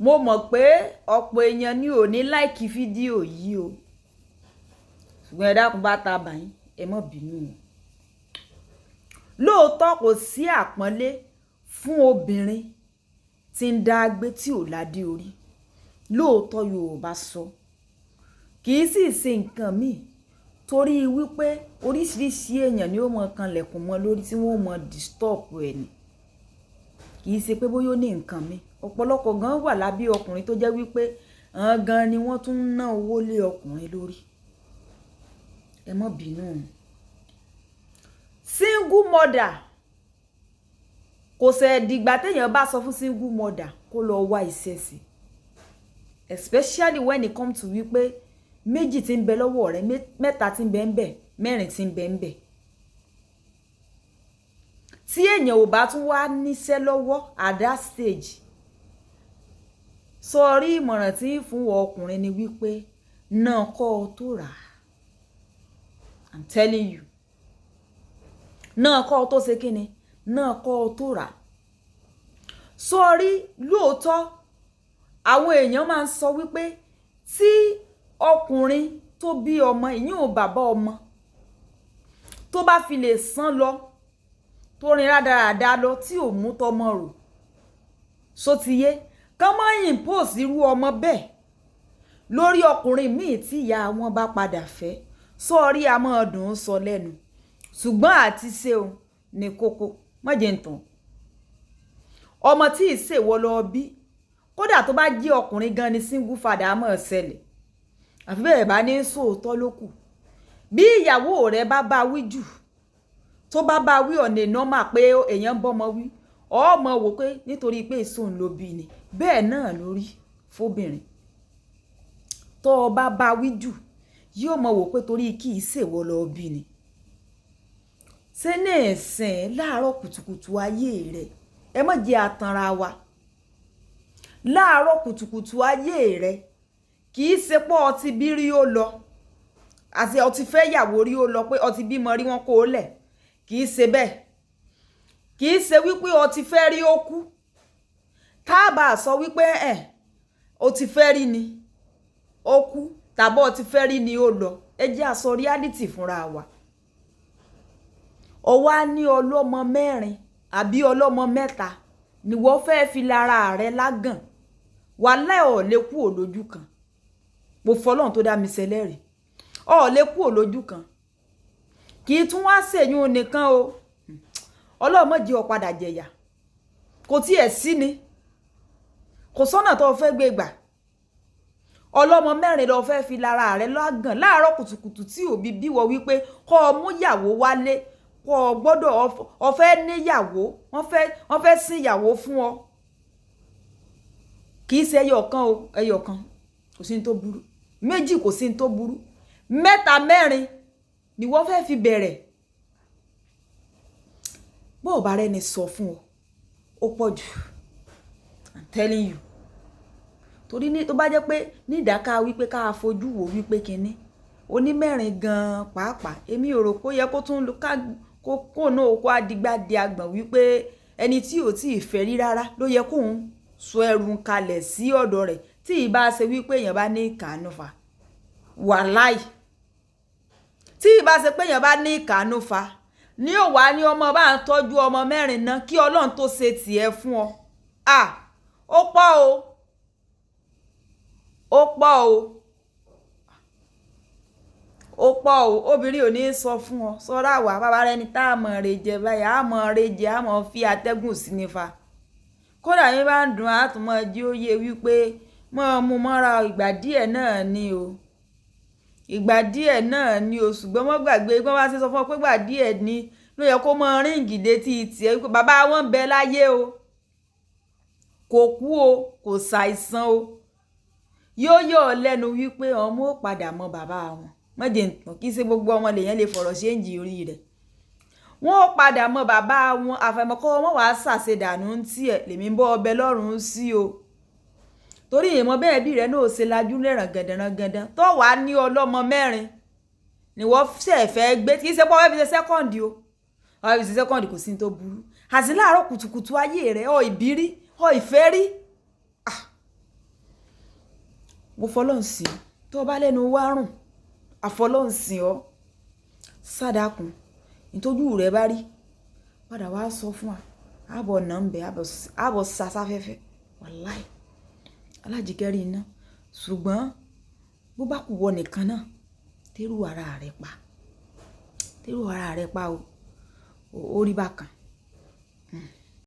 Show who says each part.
Speaker 1: mo mọ̀ pé ọ̀pọ̀ èèyàn ni ò ní láìkí fídíò yìí o ṣùgbọ́n ẹ dákun bá ta bàyín ẹ má bínú o. Lóòótọ́ kò sí àpọ́nlé fún obìnrin tí ń dá gbé tí ò ládé orí, lóòótọ́ Yorùbá sọ, kì í sì ṣe nǹkan míì torí wípé oríṣiríṣi èèyàn ni ó mọ kanlẹ̀kùn mọ́ lórí tí wọ́n mọ disturb ẹ̀ ni, kì í ṣe pé bóyá ó ní nǹkan míì. Ọ̀pọ̀lọpọ̀ gan wà lábẹ́ ọkùnrin tó jẹ́ wípé àwọn gan ni wọ́n tún ń ná owó lé ọkùnrin lórí, ẹ má bínú. Single mother kò ṣe dìgbà téèyàn bá sọ fún single mother kó lọ wá iṣẹ́ sí, especially when it comes to wípé méjì tí ń bẹ lọ́wọ́ rẹ, mẹ́ta tí ń bẹ ń bẹ, mẹ́rin tí ń bẹ ń bẹ. Tí èèyàn ò bá tún wá níṣẹ́ lọ́wọ́ at that stage, sọrí ìmọ̀ràn tí ń fún ọkùnrin ni wípé náà kọ́ ọ tó rà á. I'm telling you. Náà kọ́ ọ tó ṣe kíni, náà kọ́ ọ tó rà á. Sọrí lóòótọ́ àwọn èèyàn máa ń sọ wípé tí ọkùnrin tó bí ọmọ, ìyún bàbá ọmọ, tó bá fi lè sán lọ, tó rin rádaràda lọ tí ò mú tọmọ rò, so ti yé, kán má impose irú ọmọ bẹ́ẹ̀ lórí ọkùnrin míì tí ìyá wọn bá padà fẹ́. Sọ́ọ́rí a máa dùn ún sọ lẹ́nu ṣùgbọ́n àti ṣe òun ní kókó má jẹ́ ntàn. Ọmọ tí ìṣèwọ lọ bí, kódà tó bá jẹ́ ọkùnrin gan ni single father á máa ṣẹlẹ̀, àfi bẹ́ẹ̀ bá ní sòótọ́ ló kù. Bí ìyàwó rẹ bá bá wí jù, tó bá bá wí ọ̀nà normal pé èèyàn bọ́mọ wí, ọmọ wò pé nítorí pé ìsòun ló bí ni, bẹ́ẹ̀ náà lórí fóbìnrin. Tó o bá bá wí jù, yóò mọ wò pé torí kì í ṣèwọ lọ bí ni. Ṣé ní ẹ̀sìn láàárọ̀ kùtùkùtù ayé rẹ̀, ẹ má jẹ́ atanra wa. Láàárọ̀ kùtùkùtù ayé rẹ̀ kì í ṣe pé ọtí bí rí ó lọ, àti ọtí fẹ́ yàwó rí ó lọ pé ọtí bímọ rí wọn kó o lẹ̀, kì í ṣe bẹ́ẹ̀. Kì í ṣe wípé ọtí fẹ́ rí ó kú. Táàbà sọ wípé ó ti fẹ́ rí ni ó kú, tàbí ó ti fẹ́ rí ni ó lọ. Ẹ jẹ́ a sọ reality fúnra wa. Ó wá ní ọlọ́mọ mẹ́rin àbí ọlọ́mọ mẹ́ta ni wọ́n fẹ́ fi lára rẹ̀ lágàn. Wàláhì ò lè kú olójú kan. Mo fọlọ́run tó dá mi ṣẹlẹ́rìí. Ò lè kú olójú kan. Kì í tún wá ṣèyún nìkan o. Ọlọ́run má jẹ́ ó padà jẹ̀yà. Kò tiẹ̀ sí ni. Kò sọ́nà tó fẹ́ gbé gbà. Ọlọ́mọ mẹ́rin ló fẹ́ fi lára rẹ̀ lágàn láàárọ̀ kùtùkùtù tí òbí bí wọ wípé kó mú yàwó wálé, kó gbọ́dọ̀ ó fẹ́ níyàwó, wọ́n fẹ́ sin ìyàwó fún ọ. Kì í ṣe ẹyọ kan o, ẹyọ kan kò sí ní tó burú. Méjì kò sí ní tó burú. Mẹ́ta mẹ́rin ni wọ́n fẹ́ fi bẹ̀rẹ̀. Bó bá rẹ́ni sọ fún ọ, ó pọ̀ jù. I'm telling you. Torí ní tó bá jẹ́ pé ní ìdáká wípé ká fojú wò wípé kinní, onímẹ́rin gan pàápàá, èmi ò rò pé ó yẹ kó tún kó náà kó adigbá di àgbọ̀n wípé ẹni tí ò tí ì fẹ́ rí rárá ló yẹ kóun sọ ẹrù kalẹ̀ sí ọ̀dọ̀ rẹ̀ tí ì bá ṣe wípé èèyàn bá ní ìkànnù fa. Wàláì. Tí ì bá ṣe pé èèyàn bá ní ìkànnù fa, ní ò wá ní ọmọ bá ń tọ́jú ọmọ mẹ́rin náà kí Ọlọ́run tó ṣe tiẹ̀ fún ọ. Ó pọ̀ o. Ó pọ̀ o. Ó pọ̀ o. Obìnrin ò ní sọ fún ọ. Sọ́ra wà bàbá rẹ ni tá a mọ̀ rè jẹ báyìí, a mọ̀ rè jẹ, a mọ̀ fi atẹ́gùn sí ní fa. Kódà yín bá ń dùn àtúmọ̀ jí ó yẹ wípé mọ́ mú mọ́ra ìgbà díẹ̀ náà ni o. Ìgbà díẹ̀ náà ni o, ṣùgbọ́n wọ́n gbàgbé pé wọ́n bá ṣe sọ fún ọ pé ìgbà díẹ̀ ni ló yẹ kó mọ ríǹgì dé tí tiẹ̀ wípé bàbá wọn ń bẹ láyé o. Kò kú o, kò ṣàìsàn o. Yóò yọ̀ lẹ́nu wípé ọmọ ó padà mọ bàbá wọn. Má jẹ́ ntàn, kì í ṣe gbogbo ọmọ lèyàn lè fọ̀rọ̀ ṣe ń jì orí rẹ̀. Wọ́n ó padà mọ bàbá wọn, àfẹ̀mọ́kọ́ wọn wàá ṣàṣedànù ń tiẹ̀ lèmi ń bọ́ ọbẹ̀ lọ́rùn sí o. Torí ìmọ̀ bẹ́ẹ̀ bí rẹ̀ náà ṣe lajú lẹ́ràn gẹ̀dẹ̀ràn tó wà ní ọlọ́mọ mẹ́rin ni wọ́n fẹ́ gbé, kì í ṣe pé wọ́n fi ṣe sẹ́kọ̀ndì o. Wọ́n fi ṣe sẹ́kọ̀ndì kò sí ní tó burú. Àti láàárọ̀ kùtùkùtù ayé rẹ̀ ìbírí ìfẹ́ rí. mo fọlọ́run sí tó bá lẹ́nu wá rùn àfọlọ́run sí ọ sádàkùn ìtọ́jú rẹ bá rí padà wá sọ fún wa àbọ̀ ọ̀nà ń bẹ àbọ̀ sásáfẹ́fẹ́ wàláì alájíkẹ́rì iná ṣùgbọ́n bó bá kù wọ nìkan náà tẹ́rù ara rẹ pa o ó rí bákan.